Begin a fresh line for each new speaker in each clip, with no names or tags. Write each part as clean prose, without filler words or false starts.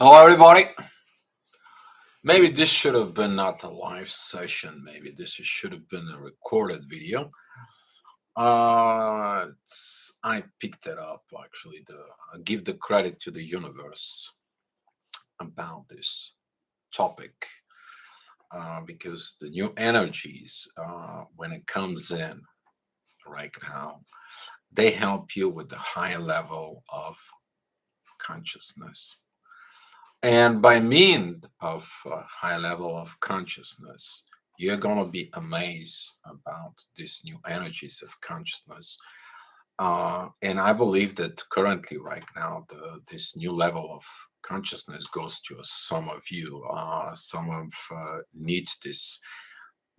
Hello, everybody. Maybe this should have been not a live session. Maybe this should have been a recorded video. I picked it up actually. I give the credit to the universe about this topic because the new energies, when it comes in right now, they help you with the high level of consciousness. And by means of a high level of consciousness, you're going to be amazed about these new energies of consciousness. And I believe that currently, right now, this new level of consciousness goes to some of you. Some of needs this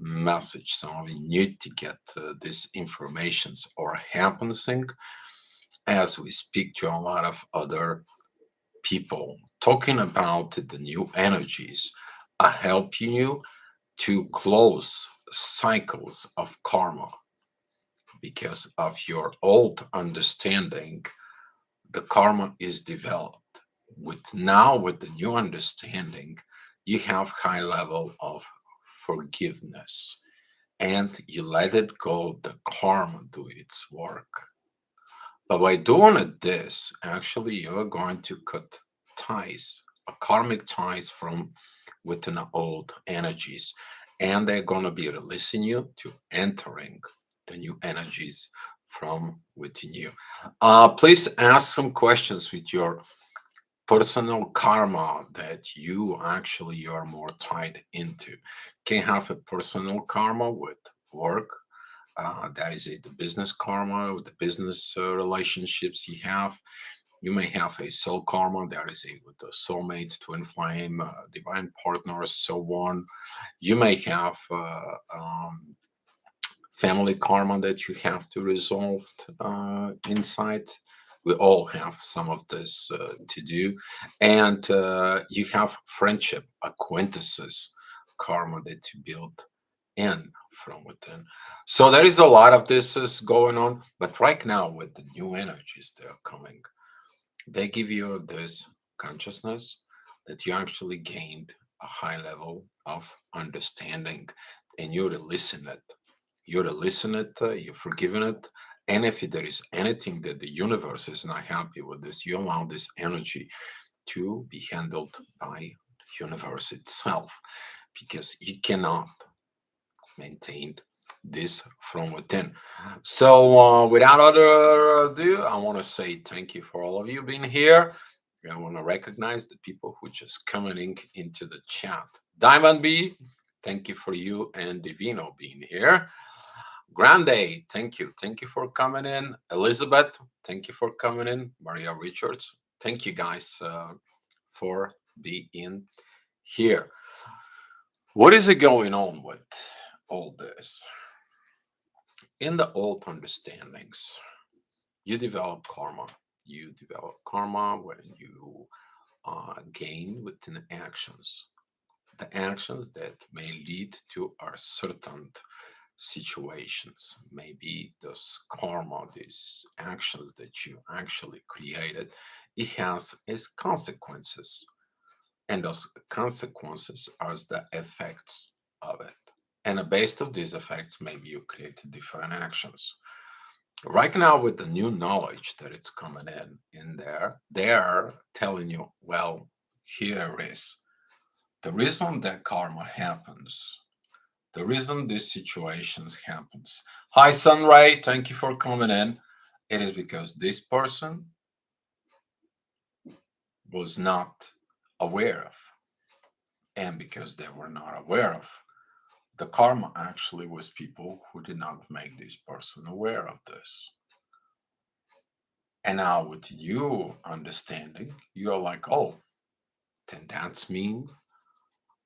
message. Some of you need to get these informations or happening as we speak to a lot of other people talking about the new energies are helping you to close cycles of karma because of your old understanding. The karma is developed with the new understanding. You have high level of forgiveness and you let it go, the karma do its work. But by doing this, actually, you're going to cut ties, karmic ties from within the old energies, and they're going to be releasing you to entering the new energies from within you. Please ask some questions with your personal karma that you are more tied into. Can have a personal karma with work, that is it, the business karma, with the business relationships you have. You may have a soul karma, that is it, with the soulmate, twin flame, divine partner, so on. You may have family karma that you have to resolve inside. We all have some of this to do. And you have friendship, acquaintances, karma that you build in from within. So there is a lot of this is going on. But right now, with the new energies that are coming, they give you this consciousness that you actually gained a high level of understanding and you're releasing it. You're releasing it, you're forgiving it. And if there is anything that the universe is not happy with this, you allow this energy to be handled by the universe itself because you cannot maintain this from within. So, without other ado, I want to say thank you for all of you being here. I want to recognize the people who just coming in into the chat. Diamond B, thank you for you and Divino being here. Grande, thank you. Thank you for coming in. Elizabeth, thank you for coming in. Maria Richards, thank you guys for being here. What is it going on with all this? In the old understandings, you develop karma. You develop karma when you gain within actions. The actions that may lead to a certain situations. Maybe this karma, these actions that you actually created, it has its consequences. And those consequences are the effects of it. And based of these effects, maybe you create different actions. Right now, with the new knowledge that it's coming in there, they're telling you, well, here is the reason that karma happens, the reason these situations happens. Hi, Sunray, thank you for coming in. It is because this person was not aware of, and because they were not aware of, the karma actually was people who did not make this person aware of this. And now with you understanding, you're like, oh, then that's mean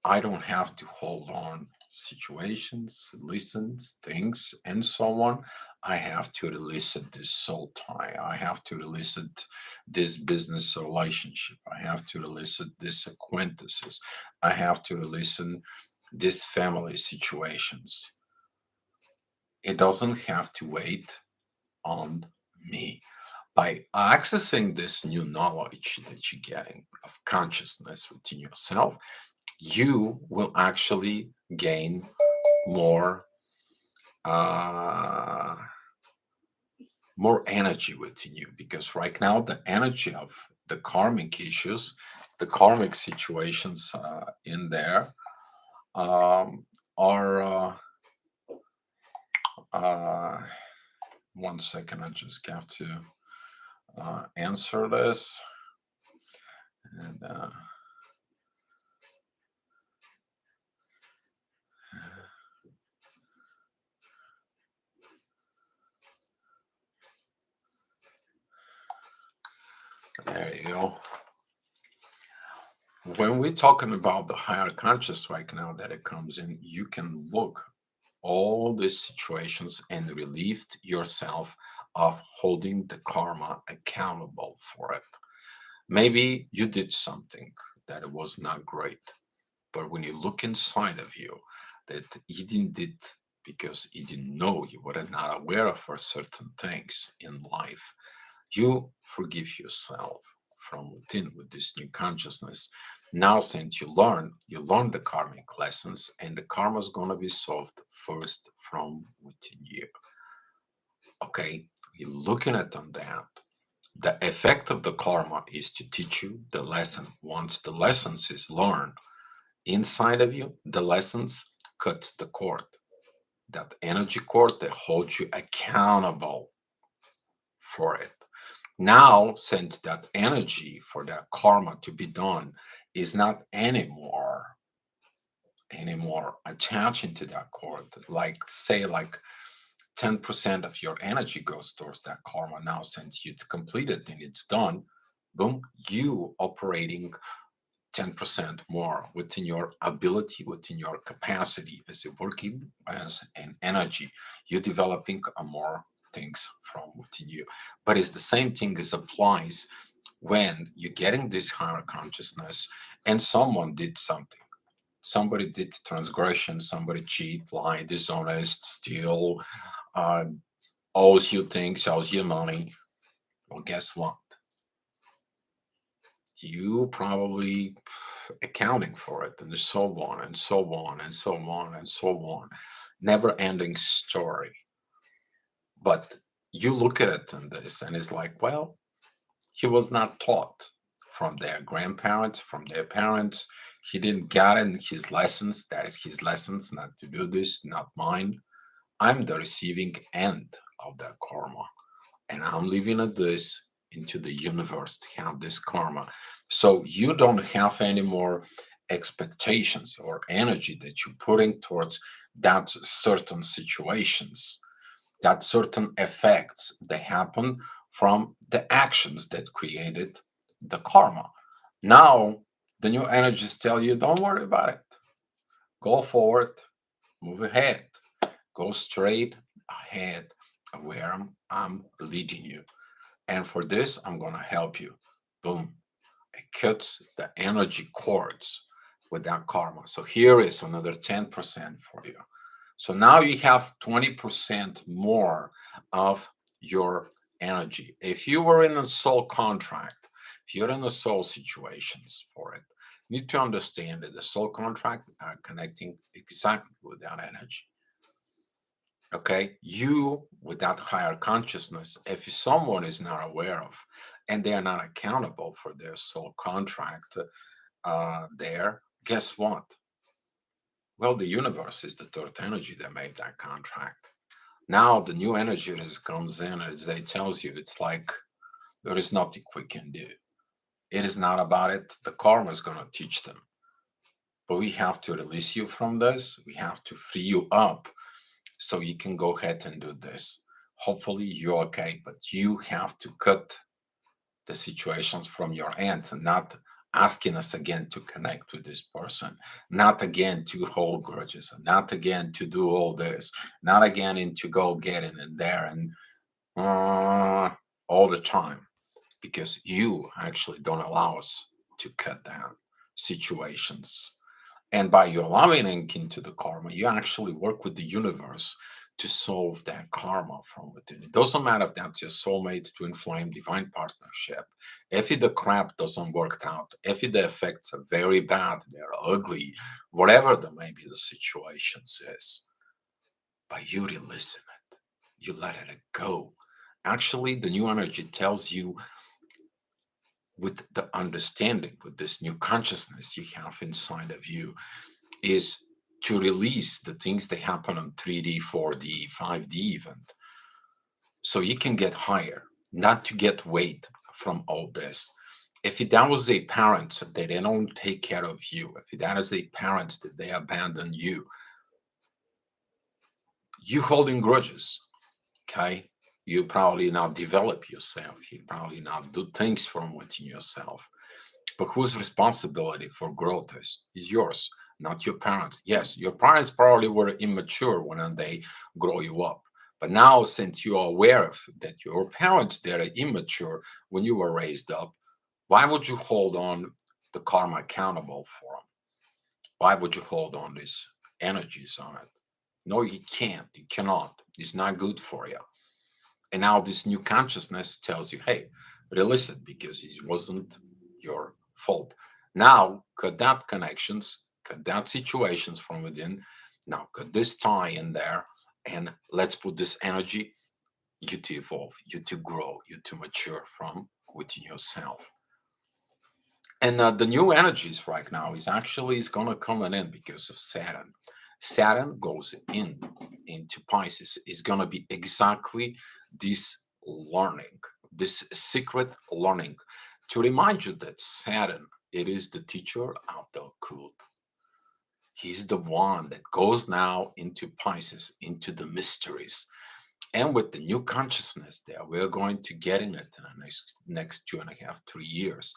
I don't have to hold on situations, listens, things, and so on. I have to release it this soul tie. I have to release it this business relationship. I have to release it this acquaintances. I have to release it this family situations. It doesn't have to wait on me. By accessing this new knowledge that you're getting of consciousness within yourself, you will actually gain more uh, more energy within you, because right now the energy of the karmic issues, the karmic situations in there um, are uh, one second, I just have to answer this. And there you go. When we're talking about the higher conscious right now that it comes in, you can look all these situations and relieve yourself of holding the karma accountable for it. Maybe you did something that it was not great, but when you look inside of you, that you didn't did because you didn't know, you were not aware of for certain things in life. You forgive yourself from within with this new consciousness. Now, since you learn the karmic lessons, and the karma is going to be solved first from within you. Okay, you're looking at on that. The effect of the karma is to teach you the lesson. Once the lessons is learned inside of you, the lessons cuts the cord. That energy cord that holds you accountable for it. Now, since that energy for that karma to be done is not anymore attaching to that cord, like say like 10% of your energy goes towards that karma. Now, since it's completed and it's done, boom, you operating 10% more within your ability, within your capacity as a working as an energy. You're developing a more things from within you. But it's the same thing as applies when you're getting this higher consciousness and someone did something. Somebody did transgression, somebody cheat, lie, dishonest, steal, uh, owes you things, owes you money. Well, guess what? You probably accounting for it, and so on and so on and so on and so on. Never ending story. But you look at it in this, and it's like, well, he was not taught from their grandparents, from their parents. He didn't get in his lessons. That is his lessons, not to do this, not mine. I'm the receiving end of that karma, and I'm leaving it this into the universe to have this karma. So you don't have any more expectations or energy that you're putting towards that certain situations, that certain effects that happen from the actions that created the karma. Now, the new energies tell you, don't worry about it. Go forward, move ahead, go straight ahead where I'm leading you. And for this, I'm going to help you. Boom. It cuts the energy cords with that karma. So here is another 10% for you. So now you have 20% more of your energy. If you were in a soul contract, if you're in a soul situations for it, you need to understand that the soul contract are connecting exactly with that energy. Okay, you with that higher consciousness, if someone is not aware of and they are not accountable for their soul contract there, guess what? Well, the universe is the third energy that made that contract. Now the new energy that comes in, as they tells you, it's like there is nothing we can do. It is not about it. The karma is going to teach them, but we have to release you from this. We have to free you up so you can go ahead and do this. Hopefully you're okay, but you have to cut the situations from your end and not asking us again to connect with this person, not again to hold grudges, and not again to do all this, not again and to go get in and there and all the time, because you actually don't allow us to cut down situations. And by you allowing into the karma, you actually work with the universe to solve that karma from within. It doesn't matter if that's your soulmate, twin flame, divine partnership. If the crap doesn't work out, if the effects are very bad, they're ugly, whatever the maybe the situations is, but you release it, you let it go. Actually, the new energy tells you with the understanding, with this new consciousness you have inside of you, is to release the things that happen on 3D, 4D, 5D event, so you can get higher, not to get weight from all this. If that was a parent that they don't take care of you, if that is a parent that they abandon you, you holding grudges, okay? You probably not develop yourself. You probably not do things from within yourself. But whose responsibility for growth is yours, not your parents. Yes, your parents probably were immature when they grow you up. But now, since you are aware of that your parents they are immature when you were raised up, why would you hold on the karma accountable for them? Why would you hold on these energies on it? No, you can't. You cannot. It's not good for you. And now this new consciousness tells you, hey, release it because it wasn't your fault. Now, cut that connections, cut that situations from within. Now, cut this tie in there, and let's put this energy, you to evolve, you to grow, you to mature from within yourself. And the new energies right now is actually is going to come in because of Saturn. Saturn goes in into Pisces. Is going to be exactly this learning, this secret learning, to remind you that Saturn it is the teacher of the occult. He's the one that goes now into Pisces, into the mysteries. And with the new consciousness there, we're going to get in it in the next 2.5, 3 years.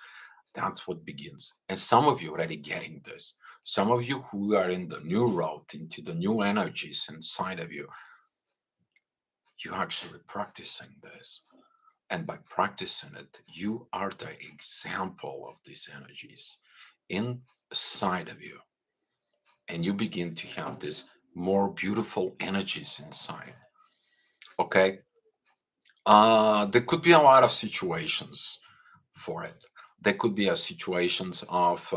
That's what begins. And some of you already getting this. Some of you who are in the new route, into the new energies inside of you, you're actually practicing this. And by practicing it, you are the example of these energies inside of you. And you begin to have this more beautiful energies inside. Okay. There could be a lot of situations for it. There could be a situations of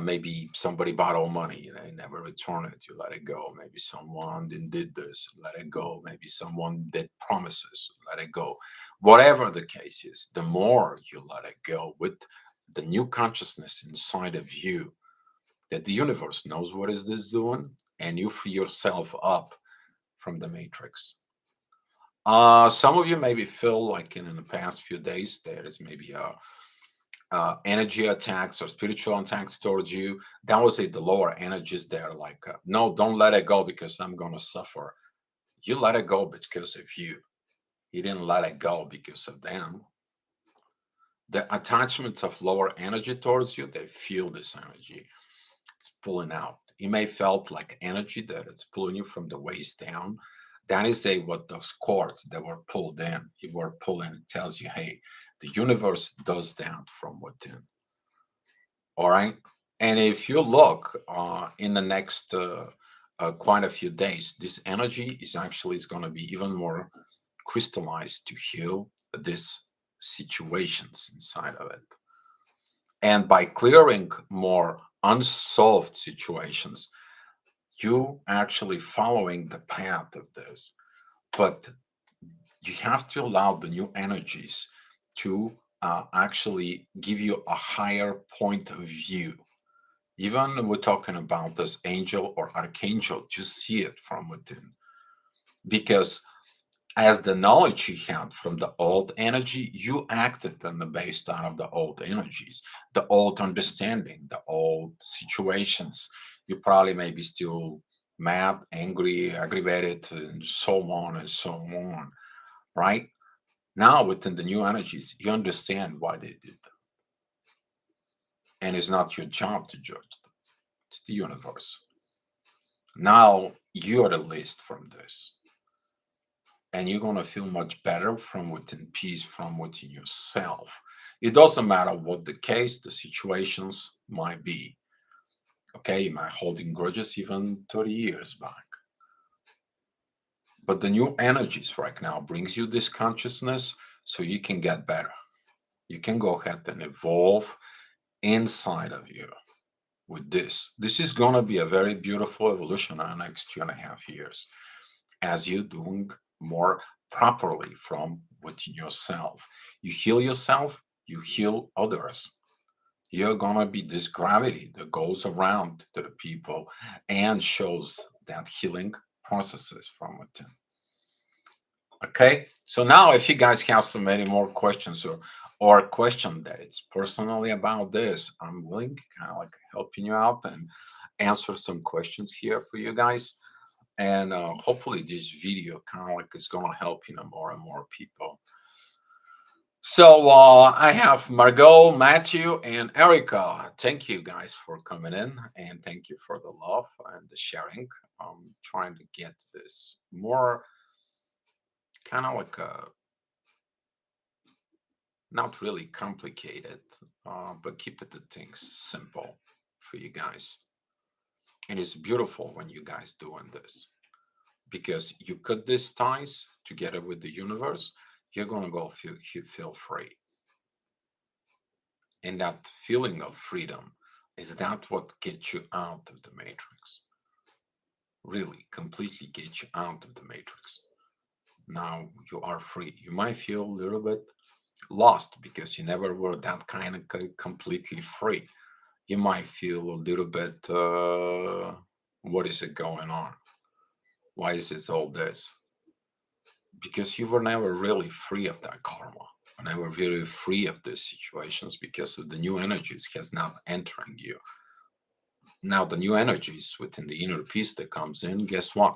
maybe somebody borrowed money, they never return it, you let it go. Maybe someone did this, let it go. Maybe someone did promises, let it go. Whatever the case is, the more you let it go with the new consciousness inside of you, that the universe knows what is this doing, and you free yourself up from the matrix. Some of you maybe feel like in the past few days there is maybe a energy attacks or spiritual attacks towards you. That was it. The lower energies there, like no, don't let it go because I'm gonna suffer. You let it go because of you. You didn't let it go because of them. The attachments of lower energy towards you, they feel this energy. It's pulling out. You may felt like energy that it's pulling you from the waist down. That is a what those cords that were pulled in. You were pulling. It tells you, hey, the universe does that from within. All right. And if you look in the next quite a few days, this energy is actually is going to be even more crystallized to heal this situations inside of it. And by clearing more unsolved situations, you actually following the path of this. But you have to allow the new energies to actually give you a higher point of view. Even we're talking about this angel or archangel, just see it from within. Because as the knowledge you had from the old energy, you acted on the based out of the old energies, the old understanding, the old situations. You probably may be still mad, angry, aggravated, and so on and so on, right? Now, within the new energies, you understand why they did that. And it's not your job to judge them, it's the universe. Now, you're released from this. And you're going to feel much better from within peace, from within yourself. It doesn't matter what the case, the situations might be. Okay, you might holding grudges even 30 years back. But the new energies right now brings you this consciousness so you can get better. You can go ahead and evolve inside of you with this. This is going to be a very beautiful evolution in the next 2.5 years as you doing more properly from within yourself. You heal yourself, you heal others. You're going to be this gravity that goes around to the people and shows that healing processes from within. Okay, so now if you guys have so many more questions or a question that it's personally about this, I'm willing to kind of like helping you out and answer some questions here for you guys. And hopefully this video kind of like is going to help more and more people. So I have Margot, Matthew, and Erica. Thank you guys for coming in, and thank you for the love and the sharing. I'm trying to get this more kind of like a not really complicated, but keep it the things simple for you guys. And it's beautiful when you guys doing this because you cut these ties together with the universe. You're gonna go feel free, and that feeling of freedom is that what gets you out of the matrix. Really, completely get you out of the matrix. Now you are free. You might feel a little bit lost because you never were that kind of completely free. You might feel a little bit, what is it going on? Why is it all this? Because you were never really free of that karma, never really free of these situations because of the new energies has not entering you. Now the new energies within the inner peace that comes in, guess what?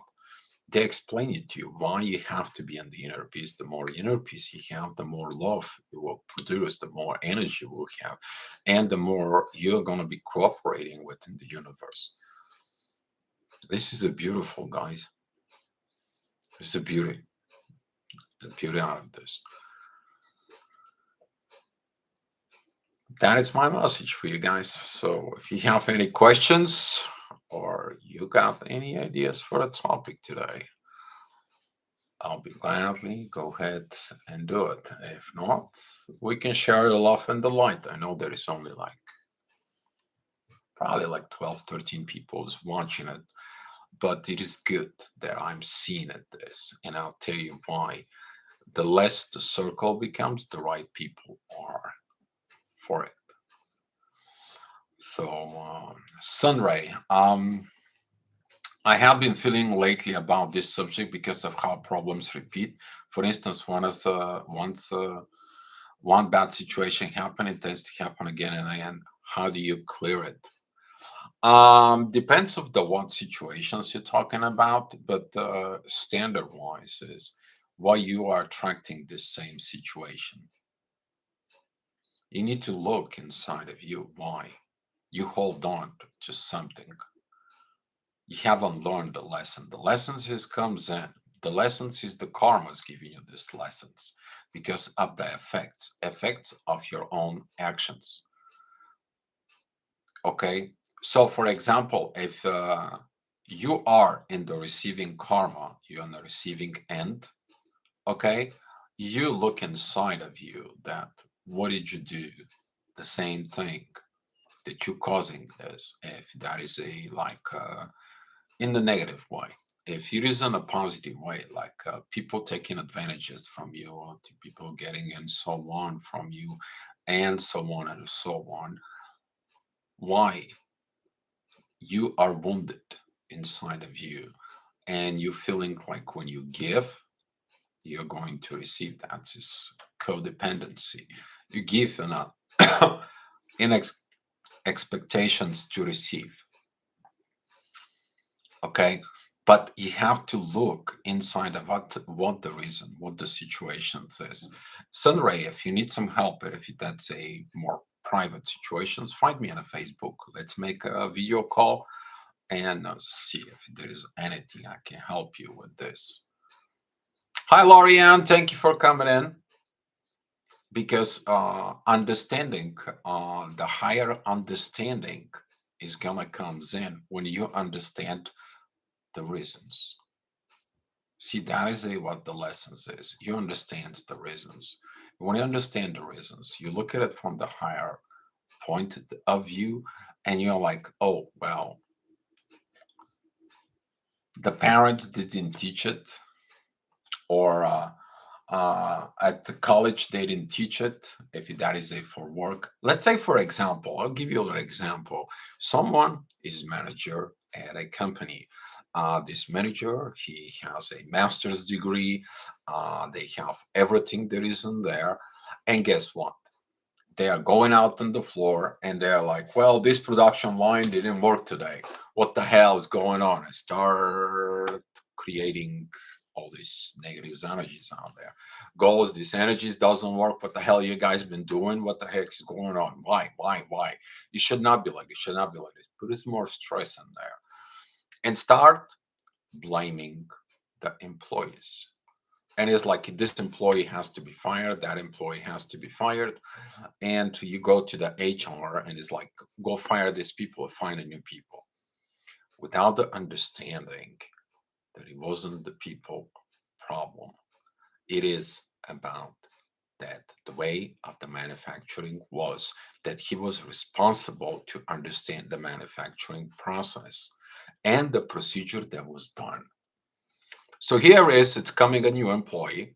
They explain it to you why you have to be in the inner peace. The more inner peace you have, the more love you will produce, the more energy you will have, and the more you're going to be cooperating within the universe. This is a beautiful, guys. It's a beauty. The beauty out of this. That is my message for you guys. So if you have any questions or you got any ideas for the topic today, I'll be gladly go ahead and do it. If not, we can share the love and the light. I know there is only like probably like 12, 13 people watching it, but it is good that I'm seeing it this. And I'll tell you why. The less the circle becomes, the right people are for it. So, Sunray, I have been feeling lately about this subject because of how problems repeat. For instance, once one bad situation happened, it tends to happen again and again. How do you clear it? Depends of the what situations you're talking about, but standard wise is why you are attracting this same situation. You need to look inside of you why you hold on to something. You haven't learned the lesson. The lessons is comes in. The lessons is the karma's giving you these lessons because of the effects of your own actions. Okay. So for example, if you are in the receiving karma, you're on the receiving end, okay, you look inside of you that what did you do? The same thing that you're causing this. If that is a like in the negative way. If it is in a positive way, like people taking advantages from you, or people getting and so on from you, and so on and so on, why you are wounded inside of you, and you're feeling like when you give, you're going to receive. That's this codependency. You give enough in expectations to receive. Okay, but you have to look inside of what the reason, what the situation is. Sunray, if you need some help, if that's a more private situations, find me on a Facebook. Let's make a video call and see if there is anything I can help you with this. Hi, Lorianne. Thank you for coming in. Because understanding, the higher understanding is gonna comes in when you understand the reasons. See, that is what the lessons is. You understand the reasons. When you understand the reasons, you look at it from the higher point of view, and you're like, oh, well, the parents didn't teach it, or at the college they didn't teach it. If that is a for work, let's say, for example, I'll give you an example. Someone is manager at a company. This manager, he has a master's degree. They have everything there is in there, and guess what? They are going out on the floor and they're like, well, this production line didn't work today. What the hell is going on? I start creating all these negative energies out there. Goals, these energies doesn't work. What the hell you guys been doing? What the heck is going on? Why? You should not be like this. Should not be like this. Put some more stress in there and start blaming the employees. And it's like this employee has to be fired, that employee has to be fired, and you go to the HR and it's like, go fire these people, find a new people, without the understanding that it wasn't the people problem. It is about that the way of the manufacturing was that he was responsible to understand the manufacturing process and the procedure that was done. So here is it's coming a new employee,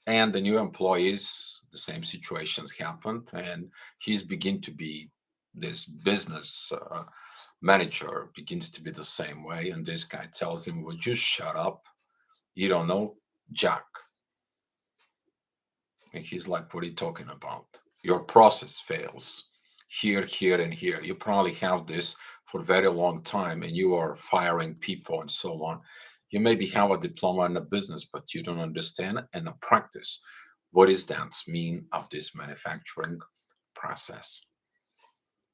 and the new employees, the same situations happened, and he's begin to be this business manager begins to be the same way, and this guy tells him, would you shut up, you don't know jack. And he's like, what are you talking about? Your process fails here and here. You probably have this for a very long time and you are firing people and so on. You maybe have a diploma in a business, but you don't understand and the practice. What is that mean of this manufacturing process?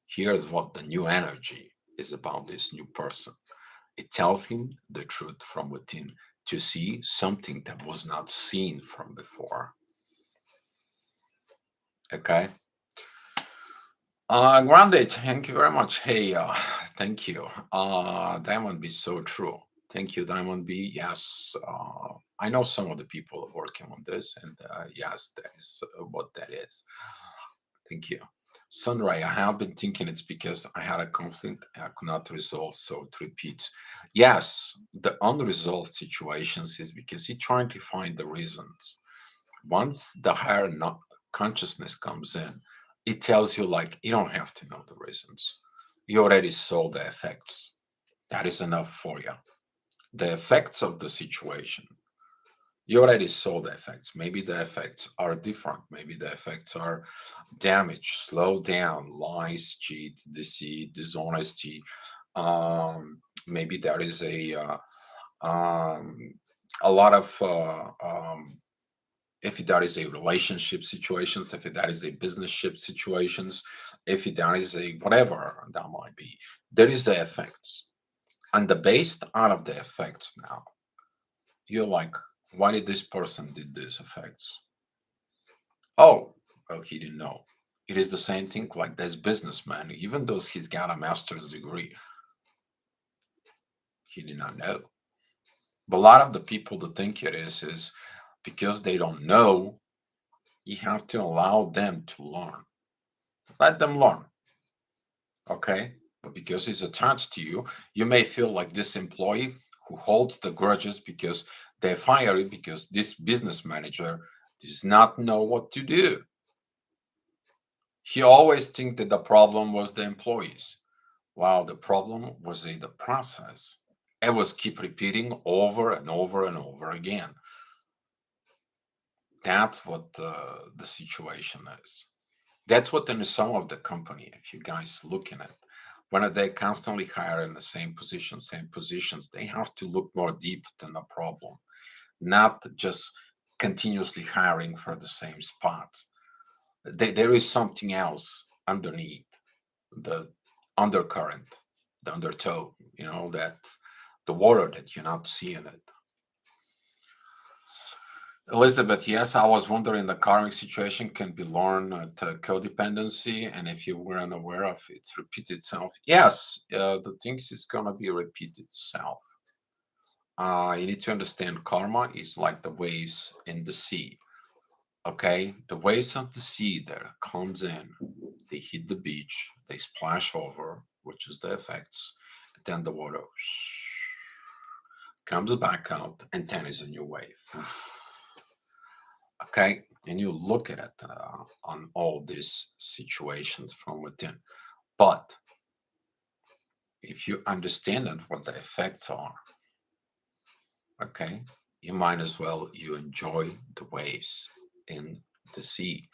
Here's what the new energy is about this new person. It tells him the truth from within to see something that was not seen from before. Okay. Grande, thank you very much. Hey, thank you. Diamond B, so true. Thank you, Diamond B. Yes, I know some of the people are working on this, and yes, that is what that is. Thank you. Sunray, I have been thinking it's because I had a conflict I could not resolve, so it repeats. Yes, the unresolved situations is because you're trying to find the reasons. Once the higher consciousness comes in, it tells you like you don't have to know the reasons. You already saw the effects. That is enough for you. The effects of the situation. You already saw the effects. Maybe the effects are different. Maybe the effects are damage, slow down, lies, cheat, deceit, dishonesty. Maybe there is um, a lot of if that is a relationship situations, if that is a business ship situations, if that is a whatever that might be, there is the effects. And the based out of the effects now, you're like, why did this person did these effects? Oh, well, he didn't know. It is the same thing like this businessman, even though he's got a master's degree, he did not know. But a lot of the people that think it is because they don't know, you have to allow them to learn. Let them learn. Okay, but because he's attached to you, you may feel like this employee who holds the grudges because they fire you because this business manager does not know what to do. He always think that the problem was the employees, while the problem was in the process. It was keep repeating over and over and over again. That's what the situation is. That's what in some of the company, if you guys looking at, when they constantly hire in the same positions, they have to look more deep than the problem, not just continuously hiring for the same spot. There is something else underneath the undercurrent, the undertow, that the water that you're not seeing it. Elizabeth, yes, I was wondering the karmic situation can be learned at codependency, and if you were unaware of it, repeat itself. Yes, the things is gonna be repeat itself. You need to understand karma is like the waves in the sea. Okay, the waves of the sea that comes in, they hit the beach, they splash over, which is the effects. Then the water comes back out, and then is a new wave. Okay, and you look at it on all these situations from within. But if you understand what the effects are, okay, you might as well you enjoy the waves in the sea.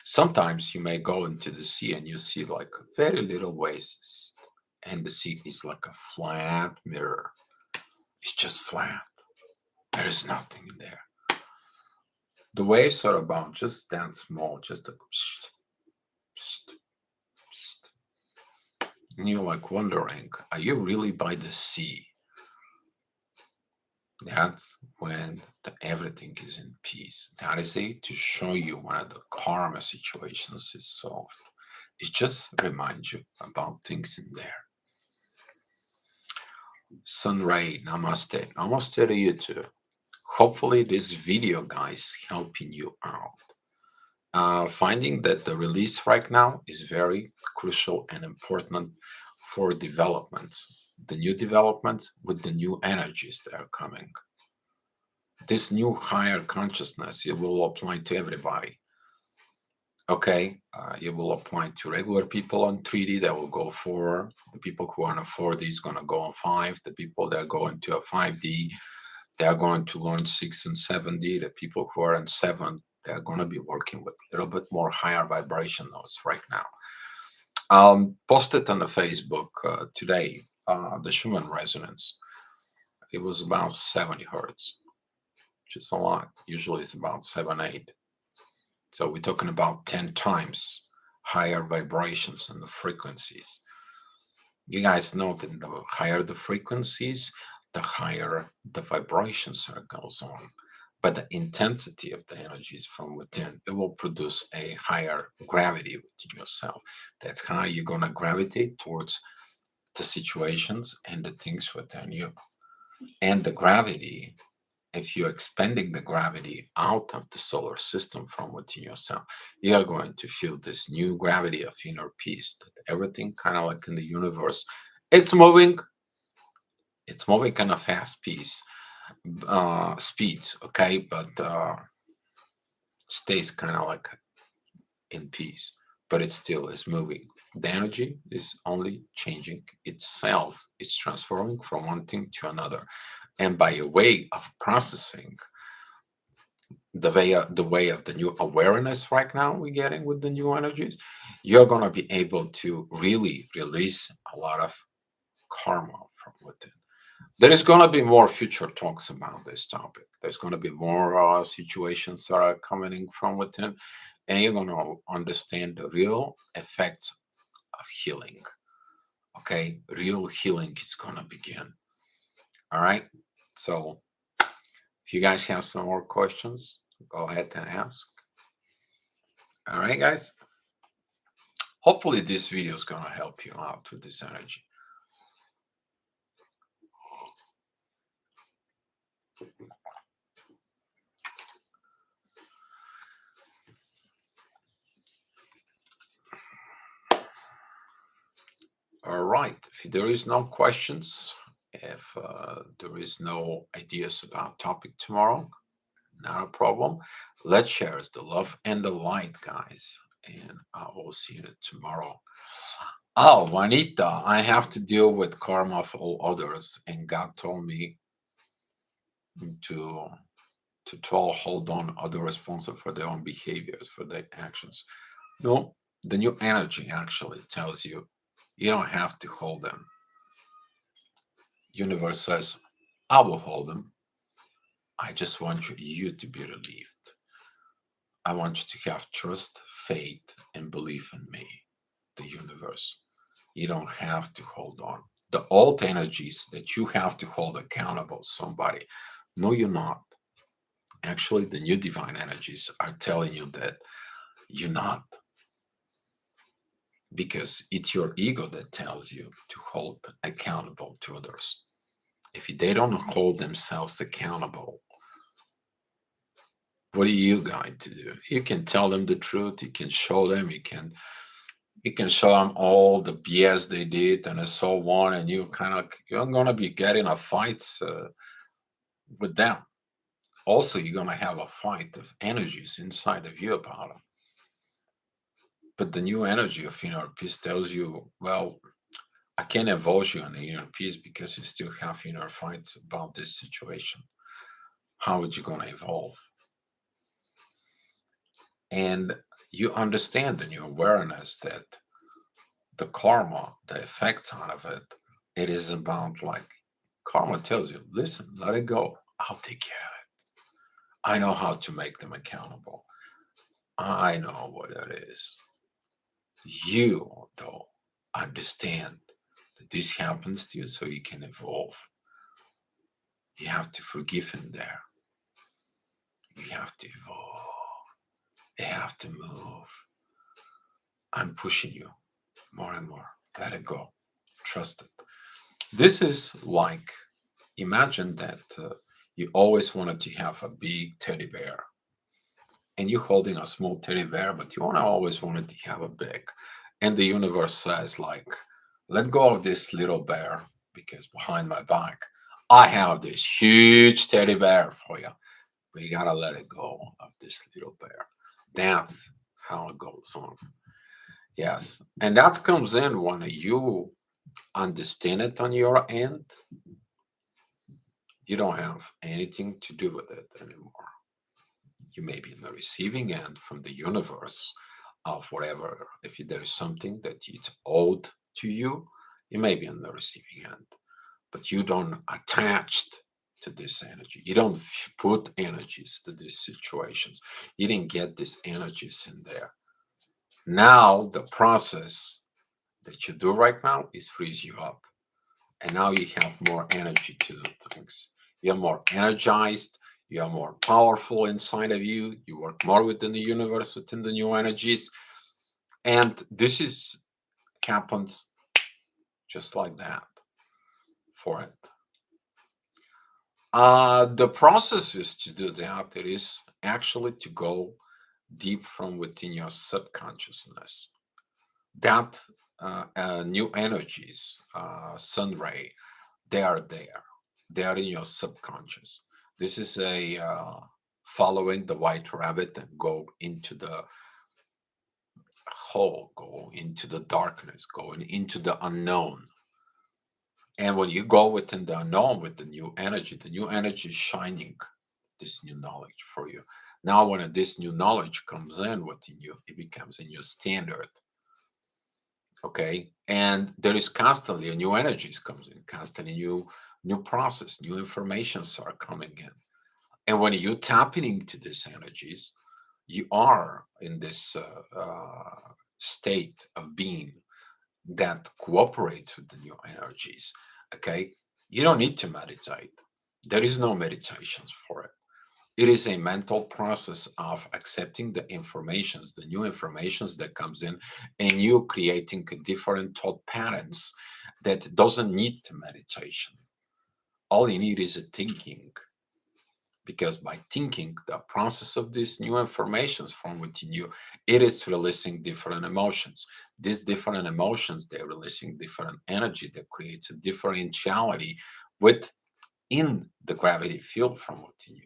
Sometimes you may go into the sea and you see like very little waves, and the sea is like a flat mirror. It's just flat. There is nothing in there. The waves are about just that small, just a and you're like wondering, are you really by the sea? That's when everything is in peace. That is it to show you one of the karma situations is solved. It just reminds you about things in there. Sunray, namaste. Namaste to you too. Hopefully this video, guys, helping you out. Finding that the release right now is very crucial and important for development. The new development with the new energies that are coming. This new higher consciousness, it will apply to everybody. Okay, it will apply to regular people on 3D that will go 4. The people who are on a 4D is going to go on 5. The people that are going to a 5D, they are going to learn 6 and 7D. The people who are in 7, they are going to be working with a little bit more higher vibration notes right now. Posted on the Facebook today, the Schumann resonance. It was about 70 hertz, which is a lot. Usually it's about 7, 8. So we're talking about 10 times higher vibrations and the frequencies. You guys know that the higher the frequencies, the higher the vibrations are goes on. But the intensity of the energies from within, it will produce a higher gravity within yourself. That's how you're gonna gravitate towards the situations and the things within you. And the gravity, if you're expanding the gravity out of the solar system from within yourself, you are going to feel this new gravity of inner peace. That everything kind of like in the universe, it's moving. It's moving kind of fast piece, speeds, okay, but stays kind of like in peace, but it still is moving. The energy is only changing itself. It's transforming from one thing to another, and by a way of processing the way of the new awareness right now we're getting with the new energies, you're going to be able to really release a lot of karma from within. There is going to be more future talks about this topic. There's going to be more situations that are coming in from within, and you're going to understand the real effects of healing. Okay, real healing is going to begin. All right, so if you guys have some more questions, go ahead and ask. All right, guys. Hopefully, this video is going to help you out with this energy. All right. If there is no questions, if there is no ideas about topic tomorrow, not a problem. Let's share the love and the light, guys. And I will see you tomorrow. Oh, Juanita, I have to deal with karma of all others, and God told me to hold on other responsible for their own behaviors, for their actions. No, the new energy actually tells you you don't have to hold them. Universe says, I will hold them. I just want you to be relieved. I want you to have trust, faith, and belief in me, the universe. You don't have to hold on. The old energies that you have to hold accountable, somebody. No, you're not. Actually, the new divine energies are telling you that you're not. Because it's your ego that tells you to hold accountable to others. If they don't hold themselves accountable, what are you going to do? You can tell them the truth. You can show them. You can show them all the BS they did and so on, and you're gonna be getting a fights with them. Also, you're gonna have a fight of energies inside of you about them. But the new energy of inner peace tells you, well, I can't involve you in the inner peace because you still have inner fights about this situation. How are you gonna evolve? And you understand in your awareness that the karma, the effects out of it, it is about like karma tells you, listen, let it go. I'll take care of it. I know how to make them accountable. I know what it is. You, though, understand that this happens to you so you can evolve. You have to forgive him there. You have to evolve. You have to move. I'm pushing you more and more. Let it go. Trust it. This is like imagine that you always wanted to have a big teddy bear and you're holding a small teddy bear, but you wanna always wanted to have a big. And the universe says, like, let go of this little bear because behind my back, I have this huge teddy bear for you. But you gotta let it go of this little bear. That's how it goes on. Yes. And that comes in when you understand it on your end, you don't have anything to do with it anymore. You may be in the receiving end from the universe of whatever. If there is something that it's owed to you, you may be in the receiving end, but you don't attached to this energy. You don't put energies to these situations. You didn't get these energies in there. Now the process that you do right now is frees you up, and now you have more energy to do things. You're more energized, you are more powerful inside of you, you work more within the universe, within the new energies. And this is happens just like that for it. The process is to do that. It is actually to go deep from within your subconsciousness. That new energies, sun ray, they are there. They are in your subconscious. This is a following the white rabbit and go into the hole, go into the darkness, going into the unknown. And when you go within the unknown with the new energy is shining this new knowledge for you. Now, when this new knowledge comes in within you, it becomes a new standard. Okay, and there is constantly a new energies comes in, constantly new process, new informations are coming in. And when you tapping into these energies, you are in this state of being that cooperates with the new energies. Okay, you don't need to meditate. There is no meditations for it. It is a mental process of accepting the informations, the new informations that comes in, and you creating different thought patterns that doesn't need the meditation. All you need is a thinking, because by thinking the process of these new informations from within you, it is releasing different emotions. These different emotions, they're releasing different energy that creates a differentiality within the gravity field from within you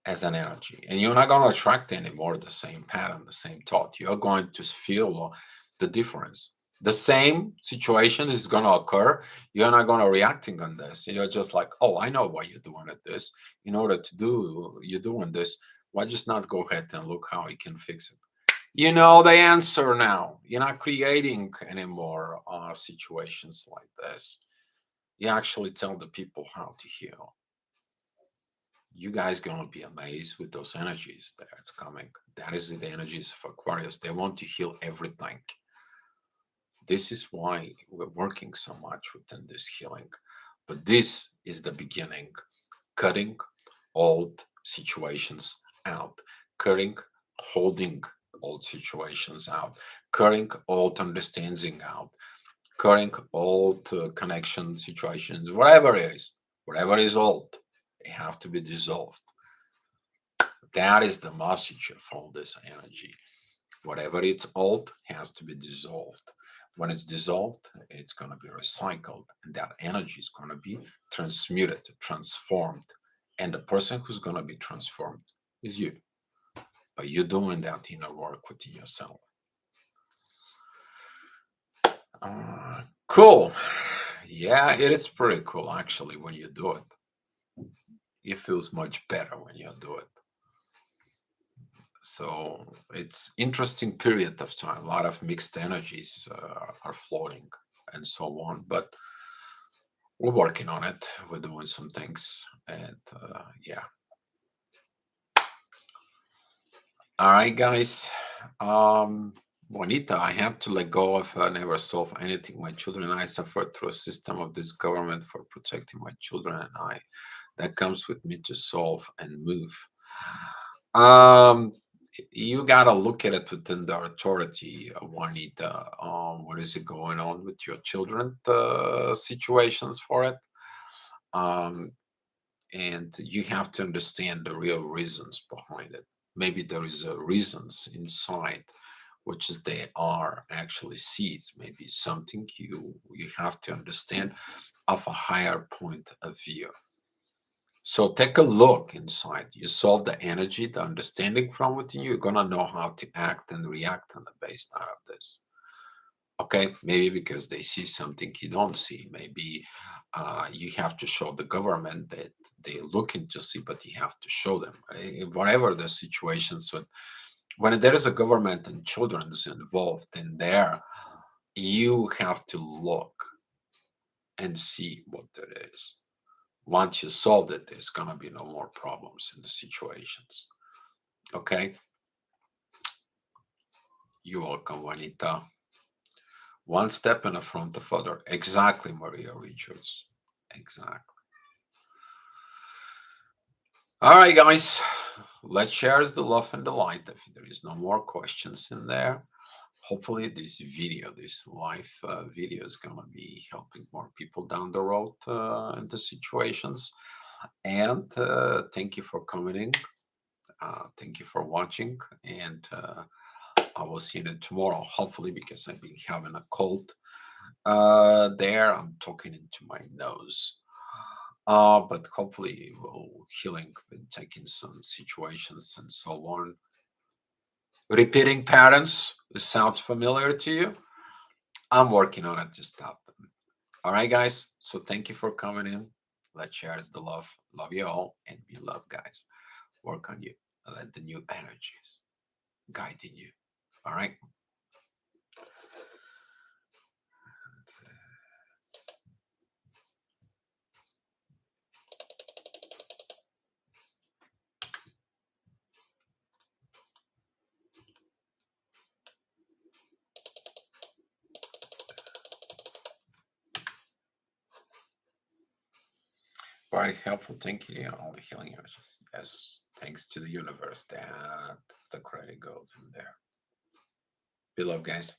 as an energy. And you're not going to attract anymore the same pattern, the same thought. You're going to feel the difference. The same situation is going to occur. You're not going to reacting on this. You're just like, oh, I know why you're doing it this. In order to do, you're doing this. Why just not go ahead and look how you can fix it? You know the answer now. You're not creating anymore situations like this. You actually tell the people how to heal. You guys gonna be amazed with those energies that it's coming. That is the energies of Aquarius. They want to heal everything. This is why we're working so much within this healing. But this is the beginning, cutting old situations out, cutting, holding old situations out, cutting old understanding out, cutting old connection situations, whatever it is. Whatever is old, they have to be dissolved. That is the message of all this energy. Whatever it's old has to be dissolved. When it's dissolved, it's going to be recycled, and that energy is going to be transmuted, transformed. And the person who's going to be transformed is you. By you doing that inner work within yourself. Cool. Yeah, it is pretty cool actually when you do it. It feels much better when you do it. So it's interesting period of time. A lot of mixed energies are floating and so on. But we're working on it. We're doing some things, and yeah. All right, guys. Juanita, I have to let go of never solve anything. My children and I suffer through a system of this government for protecting my children and I. That comes with me to solve and move. Um, you gotta look at it within the authority, Juanita. What is it going on with your children? Situations for it, um, and you have to understand the real reasons behind it. Maybe there is reasons inside, which is they are actually seeds. Maybe something you have to understand of a higher point of view. So take a look inside. You solve the energy, the understanding from within you. You're gonna know how to act and react on the based out of this. Okay, maybe because they see something you don't see. Maybe you have to show the government that they're looking to see, but you have to show them. Whatever the situations, when there is a government and children is involved in there, you have to look and see what that is. Once you solve it, there's going to be no more problems in the situations. Okay? You're welcome, Juanita. One step in the front of other. Exactly, Maria Richards. Exactly. All right, guys. Let's share the love and the light. If there is no more questions in there, hopefully this video, this live video is going to be helping more people down the road in the situations. And thank you for coming in. Thank you for watching, and I will see you tomorrow, hopefully, because I've been having a cold. There, I'm talking into my nose. But hopefully, will healing, been taking some situations and so on. Repeating patterns, this sounds familiar to you. I'm working on it to stop them. All right, guys. So thank you for coming in. Let's share the love. Love you all, and be love, guys. Work on you. Let the new energies guiding you. All right. Very helpful. Thank you. All the healing energies. Yes. Thanks to the universe. That's the credit goes in there. Be love, guys.